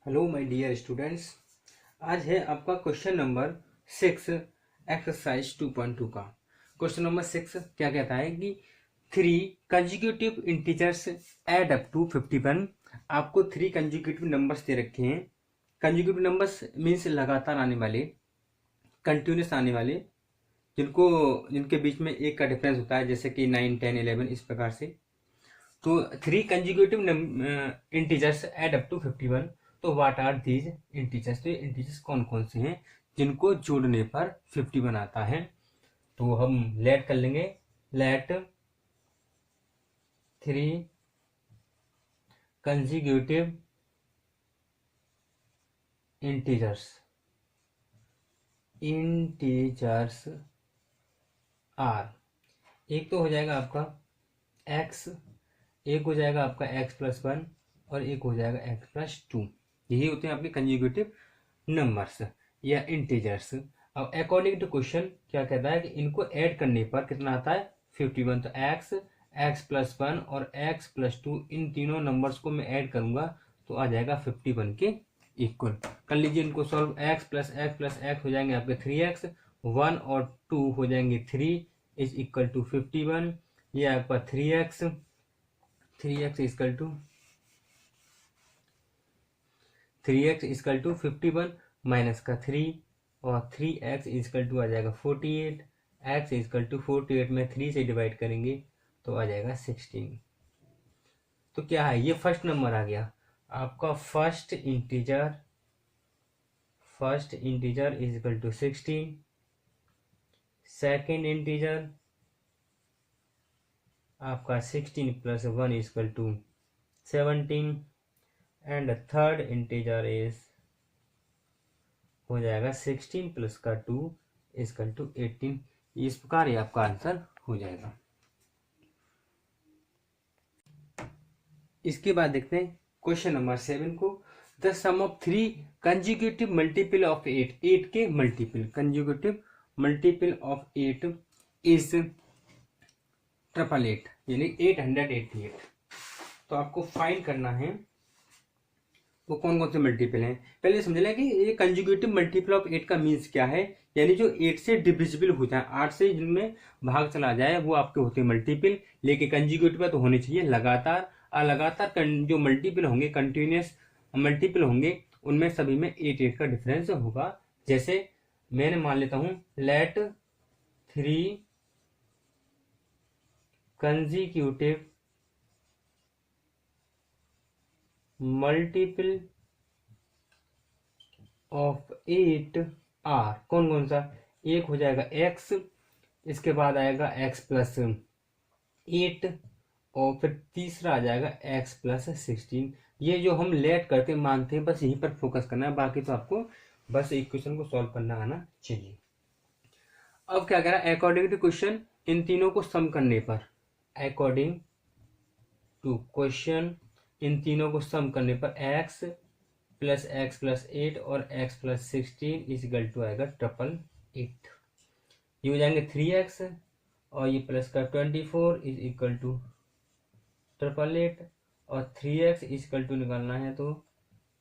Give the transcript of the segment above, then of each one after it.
Hello my dear students. आज है आपका क्वेश्चन नंबर 6 एक्सरसाइज 2.2 का। क्वेश्चन नंबर 6 क्या कहता है कि 3 consecutive integers add up to 51। आपको 3 कंजिक्यूटिव नंबर्स दे रखे हैं। कंजिक्यूटिव नंबर्स मीन्स लगातार आने वाले, कंटिन्यूस आने वाले, जिनके बीच में एक का डिफरेंस होता है, जैसे कि 9, 10, 11 इस प्रकार से। तो 3 consecutive integers add up to 51। तो व्हाट आर दीज इंटीजर्स? तो ये इंटीजर्स कौन कौन से हैं जिनको जोड़ने पर 51 आता है? तो हम लेट कर लेंगे। Let 3 consecutive integers are. एक तो हो जाएगा आपका एक्स, एक हो जाएगा आपका x+1 और एक हो जाएगा x+2। यही होते हैं आपके कंजुगेटिव नंबर्स या इंटीजर्स। अब अकॉर्डिंग टू क्वेश्चन क्या कहता है कि इनको ऐड करने पर कितना आता है? 51। तो x+1 और x+2 इन तीनों नंबर्स को मैं ऐड करूंगा तो आ जाएगा 51 के इक्वल। कर लीजिए इनको सॉल्व। x+x+x हो जाएंगे आपके 3x, 1 और 2 हो जाएंगे 3 इज इक्वल टू 51। ये आपका 3x इक्वल टू 51 माइनस का 3 और 3x इक्वल टू आ जाएगा 48। x इक्वल टू 48 में 3 से डिवाइड करेंगे तो आ जाएगा 16। तो क्या है? ये फर्स्ट नंबर आ गया आपका। First integer is equal to 16। Second integer आपका 16 plus 1 equal to 17 and third integer is हो जाएगा 16 प्लस का 2 इक्वल टू 18। इस प्रकार ये आपका आंसर हो जाएगा। इसके बाद देखते हैं क्वेश्चन नंबर 7 को। The sum of 3 consecutive multiple of 8। 8 के multiple, consecutive multiple of 8 is 888 यानी 888। तो आपको फाइंड करना है वो कौन कौन से मल्टीपल हैं। पहले समझ लें कि ये कंजुगेटिव मल्टीपल ऑफ 8 का मीन्स क्या है। यानी जो 8 से डिविजिबल हो जाए, 8 से जिनमें भाग चला जाए वो आपके होते हैं मल्टीपल। लेकिन कंजुगेटिव तो होने चाहिए लगातार। लगातार जो मल्टीपल होंगे, कंटिन्यूस मल्टीपल होंगे, उनमें सभी में 8 का डिफरेंस होगा। जैसे मैंने मान लेता हूं let 3 consecutive multiple of 8 are. कौन कौन सा? एक हो जाएगा x, इसके बाद आएगा x+8 और फिर तीसरा आ जाएगा x+16। ये जो हम लेट करके मानते हैं बस यहीं पर फोकस करना है, बाकी तो आपको बस इक्वेशन को सॉल्व करना आना चाहिए। अब क्या कह रहा है? अकॉर्डिंग टू क्वेश्चन इन तीनों को सम करने पर, अकॉर्डिंग टू क्वेश्चन इन तीनों को सम करने पर x+x+8 और x+16 इक्वल टू आएगा 888। ये हो जाएंगे 3x और ये प्लस का 24 इज इक्वल टू 888 और 3x इक्वल टू निकालना है तो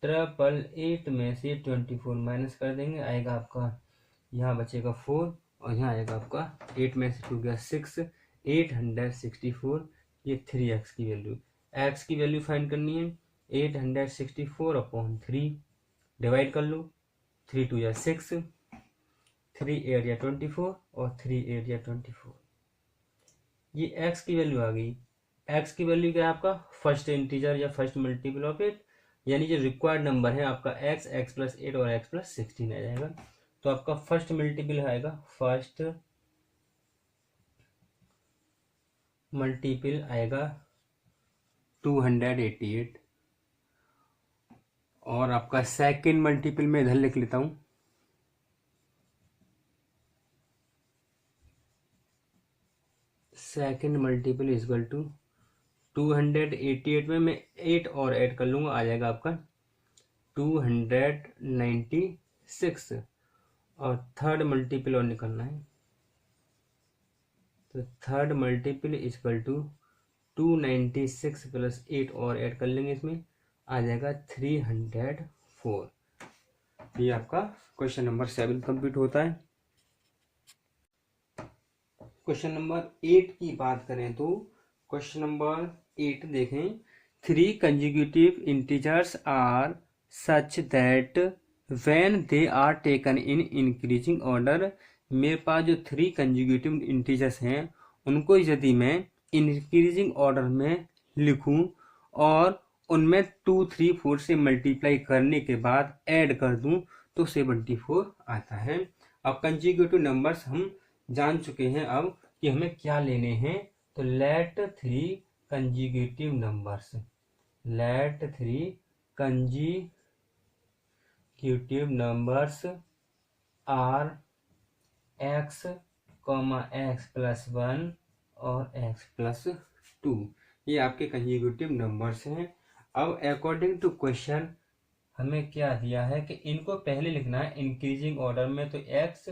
888 में से 24 माइनस कर देंगे, आएगा आपका यहाँ बचेगा 4 और यहाँ आएगा आपका 8 में से 2 गया 6, 864। ये 3x की वैल्यू, x की वैल्यू फाइंड करनी है 864/3 डिवाइड कर लो। 3 2 या 6, 3 8 या 24 और 3 8 या 24। ये x की वैल्यू आ गई। x की वैल्यू क्या है? आपका फर्स्ट इंटीजर या फर्स्ट मल्टीपल ऑफ 8, यानी जो रिक्वायर्ड नंबर है आपका x, x+8 और x+16 आ जाएगा। तो आपका फर्स्ट मल्टीपल आएगा, फर्स्ट मल्टीपल आएगा 288 और आपका सेकंड मल्टीपल में इधर लिख लेता हूं। सेकंड मल्टीपल इक्वल टू 288 में मैं 8 और ऐड कर लूंगा, आ जाएगा आपका 296 और थर्ड मल्टीपल और निकलना है तो third multiple equal to 296 plus 8 और ऐड कर लेंगे, इसमें आ जाएगा 304। 4। ये आपका क्वेश्चन नंबर 7 कंप्लीट होता है। क्वेश्चन नंबर 8 की बात करें तो क्वेश्चन नंबर 8 देखें, 3 consecutive integers are such that when they are taken in increasing order. मेरे पास जो 3 कंजिक्यूटिव इंटीजर्स हैं उनको यदि मैं इंक्रीजिंग ऑर्डर में लिखूं और उनमें 2, 3, 4 से मल्टीप्लाई करने के बाद ऐड कर दूं तो 74 आता है। अब कंजिक्यूटिव नंबर्स हम जान चुके हैं अब कि हमें क्या लेने हैं। तो let 3 consecutive numbers, let 3 consecutive numbers are x, x+1 और x+2, ये आपके कंजिक्यूटिव नंबर्स हैं। अब अकॉर्डिंग टू क्वेश्चन हमें क्या दिया है कि इनको पहले लिखना है इंक्रीजिंग ऑर्डर में, तो x,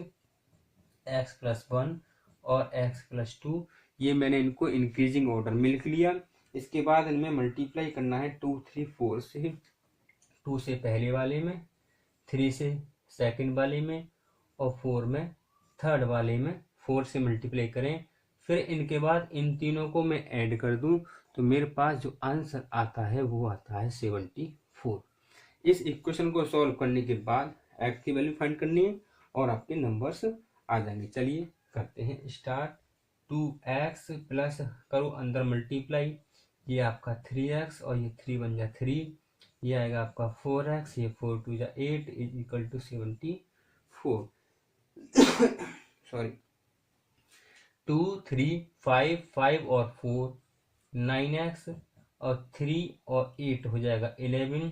x+1 और x+2, ये मैंने इनको इंक्रीजिंग ऑर्डर में लिख लिया। इसके बाद इनमें मल्टीप्लाई करना है 2, 3, 4 से, 2 से पहले वाले में, 3 से सेकंड वाले में और 4 में थर्ड वाले में। 4 से मल्टीप्लाई करें, फिर इनके बाद इन तीनों को मैं ऐड कर दूं तो मेरे पास जो आंसर आता है वो आता है 74। इस इक्वेशन को सॉल्व करने के बाद x की वैल्यू फाइंड करनी है और आपके नंबर्स आ जाएंगे। चलिए करते हैं स्टार्ट। 2x प्लस करो अंदर मल्टीप्लाई, ये आपका 3x और ये 3 बन जा 3, ये आएगा आपका 4x, ये 4 2 जा 8 इज इक्वल टू 74। सॉरी, 2, 3, 5, 5 और 4 9x और 3 और 8 हो जाएगा 11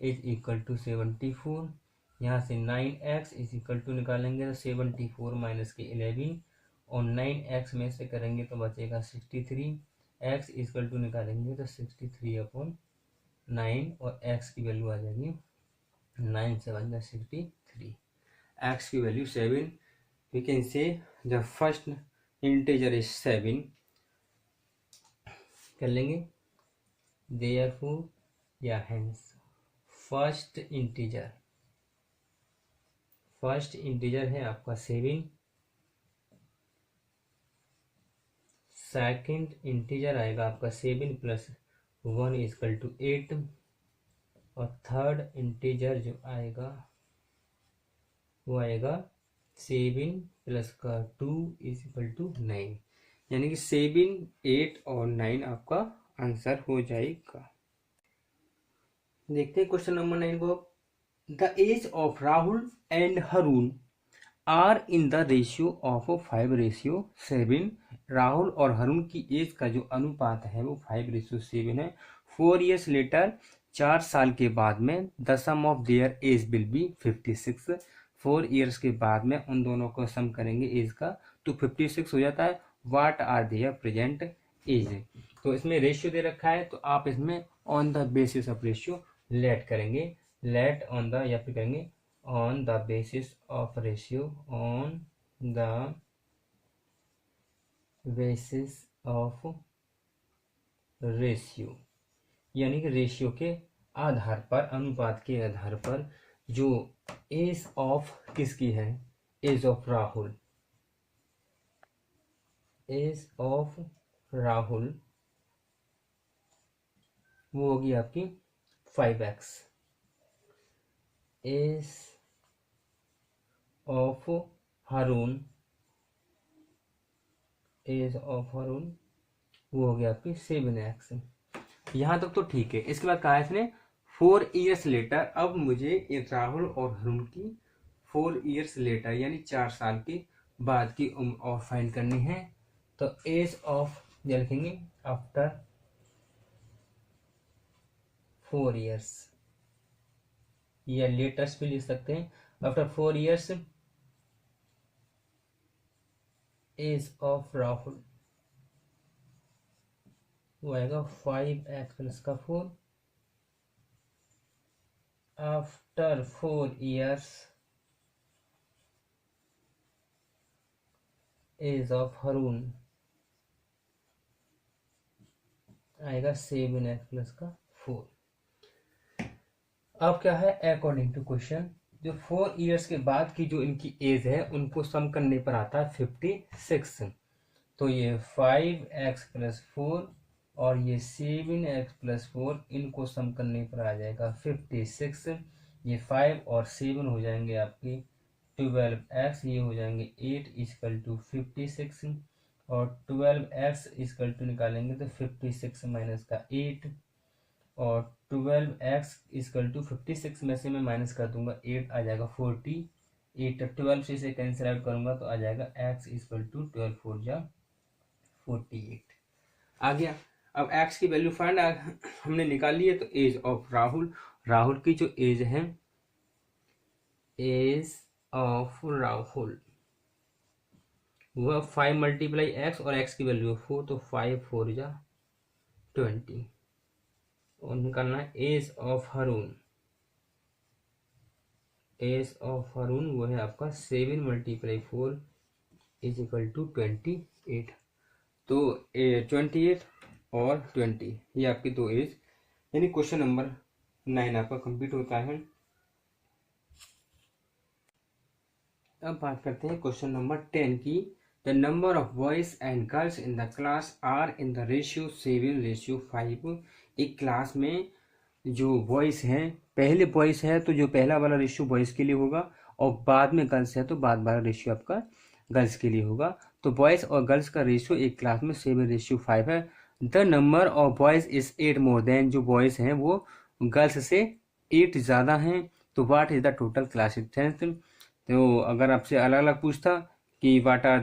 इज इक्वल टू 74। यहाँ से 9x इज इक्वल टू निकालेंगे तो 74 माइनस के 11 और 9x में से करेंगे तो बचेगा 63, x इक्वल टू निकालेंगे तो 63/9 और x की वैल्यू आ जाएगी 9 से 1 63, x की value 7। We can say the first integer is 7 कर लेंगे, देयरफॉर या हेंस फर्स्ट इंटीजर है आपका 7, सेकंड इंटीजर आएगा आपका 7 + 1 इक्वल टू 8 और थर्ड इंटीजर जो आएगा वो आएगा 7 + 2 इक्वल टू 9, यानी कि 7, 8 और 9 आपका आंसर हो जाएगा। देखते हैं क्वेश्चन नंबर 9 को। The age of Rahul and Haroon are in the ratio of 5:7। Rahul और हरून की एज का जो अनुपात है वो 5:7 है। 4 years लेटर, 4 साल के बाद में the sum of their age will be 56। 4 years के बाद में उन दोनों को सम करेंगे एज का तो 56 हो जाता है। What are their present age, तो इसमें रेशियो दे रखा है तो आप इसमें on the basis of ratio let करेंगे, लेट ऑन द, या फिर करेंगे on the basis of ratio, on the basis of ratio, यानी कि रेशियो के आधार पर, अनुपात के आधार पर जो एज ऑफ किसकी है, age of Rahul, age of Rahul वो होगी आपकी 5x, age of Haroon, age of Haroon वो हो गया आपकी 7x। यहाँ तक तो ठीक है। इसके बाद कहा है इसने 4 years लेटर, अब मुझे एक राहुल और हारून की 4 years लेटर यानी 4 साल के बाद की उम्र और फाइंड करनी है। तो एज ऑफ ये लिखेंगे आफ्टर 4 years, या लेटेस्ट भी लिख सकते हैं। After 4 years age of Rahul वो आएगा 5x + 4। After 4 years age of Haroon आएगा 7x + 4। अब क्या है, अकॉर्डिंग टू क्वेश्चन जो 4 इयर्स के बाद की जो इनकी एज है उनको सम करने पर आता है 56। तो ये 5x+4 और ये 7x+4 इनको सम करने पर आ जाएगा 56। ये 5 और 7 हो जाएंगे आपकी 12x, ये हो जाएंगे 8 इक्वल टू 56। और 12x इक्वल टू निकालेंगे तो 56 माइनस का 8 और 12x इक्वल टू 56 में से मैं माइनस कर दूंगा 8 आ जाएगा 48। 12 से इसे कैंसिल आउट करूंगा तो आ जाएगा x इक्वल टू 12 4 जा 48 आ गया। अब x की वैल्यू फाइंड हमने निकाल ली है। तो एज ऑफ राहुल, राहुल की जो एज है, एज ऑफ राहुल वह 5 मल्टीप्लाई x और x की वैल्यू 4, तो 5 4 जा 20। और निकालना है age of Haroon, age of Haroon वो है आपका 7 मल्टीप्लाई 4 इज इक्वल टू 28। तो 28 और 20 ये आपकी दो एज, यानी क्वेश्चन नंबर 9 आपका कंप्लीट होता है। अब बात करते हैं क्वेश्चन नंबर 10 की। The number of boys and girls in the class are in the ratio 7:5। एक क्लास में जो बॉयज हैं, पहले बॉयज है तो जो पहला वाला रेशियो बॉयज के लिए होगा, और बाद में गर्ल्स है तो बाद वाला रेशियो आपका गर्ल्स के लिए होगा। तो बॉयज और गर्ल्स का रेशियो एक क्लास में 7:5 है। The number of boys is 8 more than, जो बॉयज हैं वो गर्ल्स से 8 ज़्यादा हैं। तो what is the total class strength. तो अगर आपसे अलग अलग पूछता कि what are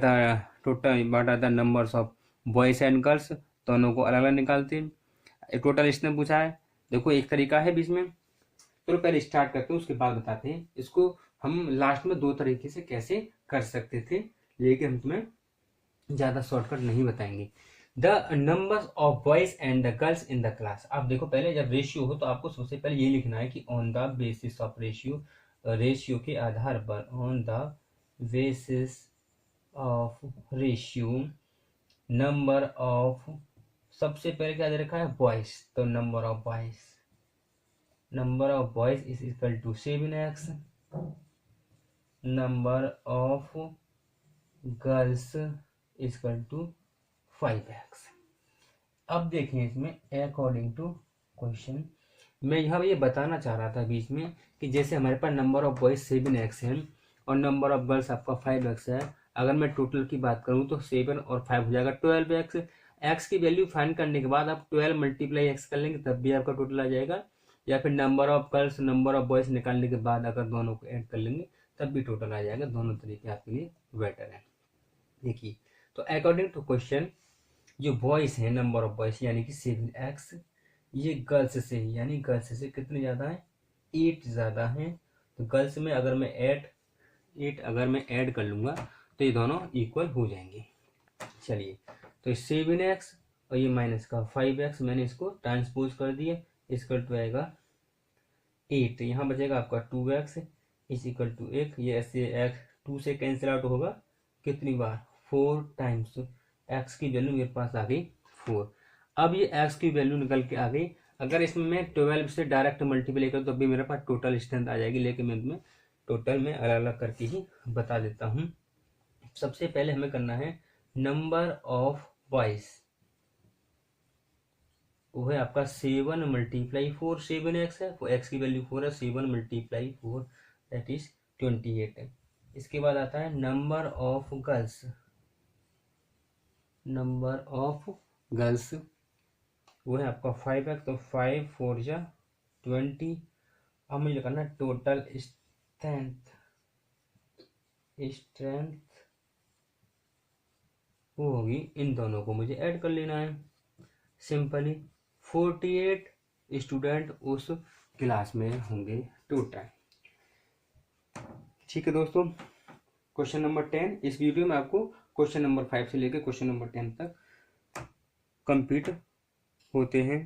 the numbers of boys and girls, दोनों को अलग अलग निकालते। टोटल इसने पूछा है, देखो एक तरीका है बीच में, तो पहले स्टार्ट करते हैं उसके बाद बताते हैं। इसको हम लास्ट में दो तरीके से कैसे कर सकते थे, लेकिन हम तुम्हें ज़्यादा शॉर्टकट नहीं बताएंगे। The numbers of boys and the girls in the class. आप देखो पहले जब रेशियो हो तो आपको सबसे पहले ये लिखना है कि on the basis of ratio, ratio के आधार पर, on the basis of ratio number of, सबसे पहले क्या दे रखा है बॉयज, तो number of boys, number of boys is equal to 7x, number of girls equal to 5x। अब देखें इसमें अकॉर्डिंग टू क्वेश्चन, मैं यहाँ ये बताना चाह रहा था बीच में कि जैसे हमारे पास नंबर ऑफ बॉयज 7x है और नंबर ऑफ गर्ल्स आपका 5x है। अगर मैं टोटल की बात करूँ तो 7 और 5 हो जाएगा 12x। x की वैल्यू फाइंड करने के बाद आप 12 मल्टीप्लाई x कर लेंगे तब भी आपका टोटल आ जाएगा, या फिर number of girls number of boys निकालने के बाद अगर दोनों को ऐड कर लेंगे तब भी टोटल आ जाएगा। दोनों तरीके आपके लिए बेटर है। देखिए तो अकॉर्डिंग टू क्वेश्चन जो बॉयज हैं, नंबर ऑफ बॉयज यानी कि 7x, ये गर्ल्स से यानी गर्ल्स से कितने ज़्यादा हैं, 8 ज़्यादा हैं। तो गर्ल्स में अगर मैं 8 अगर मैं ऐड कर लूँगा तो ये दोनों इक्वल हो जाएंगे। चलिए तो 7x और ये माइनस का 5x मैंने इसको ट्रांसपोज कर दिया, इसका टू आएगा 8, यहाँ बचेगा आपका 2x इज इक्वल टू 1। ये ऐसे x 2 से कैंसिल आउट होगा कितनी बार, 4 टाइम्स। x की वैल्यू मेरे पास आ गई 4। अब ये x की वैल्यू निकल के आ गई। अगर इसमें मैं 12 से डायरेक्ट मल्टीप्लाई करूँ तो भी मेरे पास टोटल स्ट्रेंथ आ जाएगी, लेकिन मैं तुम्हें टोटल में अलग अलग करके ही बता देता हूँ। सबसे पहले हमें करना है नंबर ऑफ बॉयज, वो है आपका 7 मल्टीप्लाई 4, 7x है, x की वैल्यू 4 है, 7 मल्टीप्लाई 4 दैट इज 28 है। इसके बाद आता है number of girls, number of girls वो है आपका 5x, तो 5 4 जा 20। अब मुझे करना है टोटल स्ट्रेंथ, स्ट्रेंथ वो होगी, इन दोनों को मुझे ऐड कर लेना है सिंपली। 48 स्टूडेंट उस क्लास में होंगे टोटल। ठीक है दोस्तों, क्वेश्चन नंबर 10 इस वीडियो में आपको क्वेश्चन नंबर 5 से लेकर क्वेश्चन नंबर 10 तक कंप्लीट होते हैं।